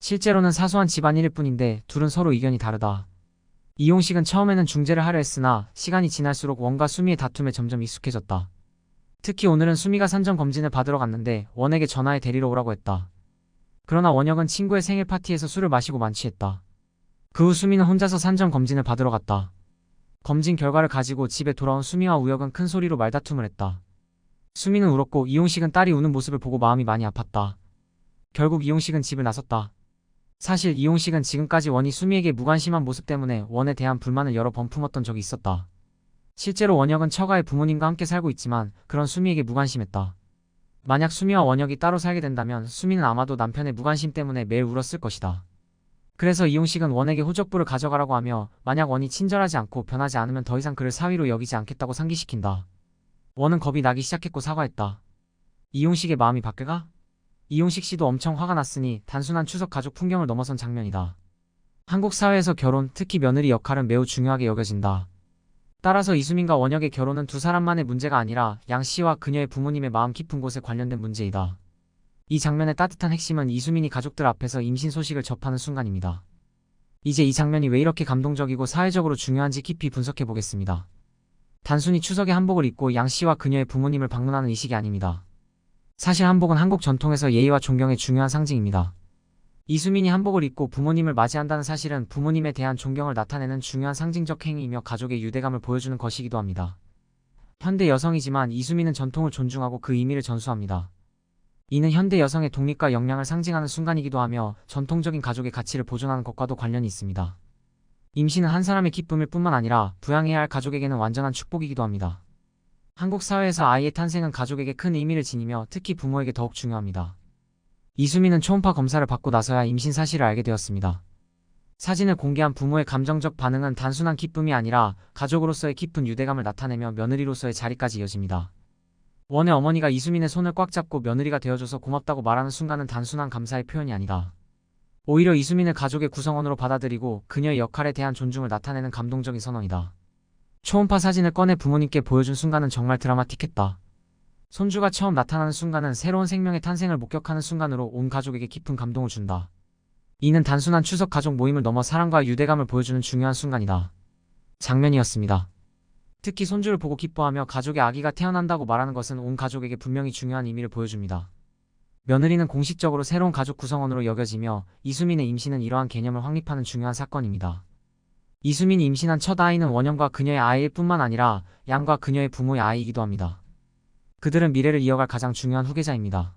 실제로는 사소한 집안일일 뿐인데 둘은 서로 의견이 다르다. 이용식은 처음에는 중재를 하려 했으나 시간이 지날수록 원과 수미의 다툼에 점점 익숙해졌다. 특히 오늘은 수미가 산전 검진을 받으러 갔는데 원에게 전화해 데리러 오라고 했다. 그러나 원혁은 친구의 생일 파티에서 술을 마시고 만취했다. 그 후 수미는 혼자서 산전 검진을 받으러 갔다. 검진 결과를 가지고 집에 돌아온 수미와 우혁은 큰 소리로 말다툼을 했다. 수미는 울었고 이용식은 딸이 우는 모습을 보고 마음이 많이 아팠다. 결국 이용식은 집을 나섰다. 사실 이용식은 지금까지 원이 수미에게 무관심한 모습 때문에 원에 대한 불만을 여러 번 품었던 적이 있었다. 실제로 원혁은 처가의 부모님과 함께 살고 있지만 그런 수미에게 무관심했다. 만약 수미와 원혁이 따로 살게 된다면 수미는 아마도 남편의 무관심 때문에 매일 울었을 것이다. 그래서 이용식은 원에게 호적부를 가져가라고 하며 만약 원이 친절하지 않고 변하지 않으면 더 이상 그를 사위로 여기지 않겠다고 상기시킨다. 원은 겁이 나기 시작했고 사과했다. 이용식의 마음이 바뀌가? 이용식 씨도 엄청 화가 났으니 단순한 추석 가족 풍경을 넘어선 장면이다. 한국 사회에서 결혼, 특히 며느리 역할은 매우 중요하게 여겨진다. 따라서 이수민과 원혁의 결혼은 두 사람만의 문제가 아니라 양 씨와 그녀의 부모님의 마음 깊은 곳에 관련된 문제이다. 이 장면의 따뜻한 핵심은 이수민이 가족들 앞에서 임신 소식을 접하는 순간입니다. 이제 이 장면이 왜 이렇게 감동적이고 사회적으로 중요한지 깊이 분석해 보겠습니다. 단순히 추석에 한복을 입고 양 씨와 그녀의 부모님을 방문하는 이식이 아닙니다. 사실 한복은 한국 전통에서 예의와 존경의 중요한 상징입니다. 이수민이 한복을 입고 부모님을 맞이한다는 사실은 부모님에 대한 존경을 나타내는 중요한 상징적 행위이며 가족의 유대감을 보여주는 것이기도 합니다. 현대 여성이지만 이수민은 전통을 존중하고 그 의미를 전수합니다. 이는 현대 여성의 독립과 역량을 상징하는 순간이기도 하며 전통적인 가족의 가치를 보존하는 것과도 관련이 있습니다. 임신은 한 사람의 기쁨일 뿐만 아니라 부양해야 할 가족에게는 완전한 축복이기도 합니다. 한국 사회에서 아이의 탄생은 가족에게 큰 의미를 지니며 특히 부모에게 더욱 중요합니다. 이수민은 초음파 검사를 받고 나서야 임신 사실을 알게 되었습니다. 사진을 공개한 부모의 감정적 반응은 단순한 기쁨이 아니라 가족으로서의 깊은 유대감을 나타내며 며느리로서의 자리까지 이어집니다. 원의 어머니가 이수민의 손을 꽉 잡고 며느리가 되어줘서 고맙다고 말하는 순간은 단순한 감사의 표현이 아니다. 오히려 이수민을 가족의 구성원으로 받아들이고 그녀의 역할에 대한 존중을 나타내는 감동적인 선언이다. 초음파 사진을 꺼내 부모님께 보여준 순간은 정말 드라마틱했다. 손주가 처음 나타나는 순간은 새로운 생명의 탄생을 목격하는 순간으로 온 가족에게 깊은 감동을 준다. 이는 단순한 추석 가족 모임을 넘어 사랑과 유대감을 보여주는 중요한 순간이다. 장면이었습니다. 특히 손주를 보고 기뻐하며 가족의 아기가 태어난다고 말하는 것은 온 가족에게 분명히 중요한 의미를 보여줍니다. 며느리는 공식적으로 새로운 가족 구성원으로 여겨지며 이수민의 임신은 이러한 개념을 확립하는 중요한 사건입니다. 이수민이 임신한 첫 아이는 원영과 그녀의 아이일 뿐만 아니라 양과 그녀의 부모의 아이이기도 합니다. 그들은 미래를 이어갈 가장 중요한 후계자입니다.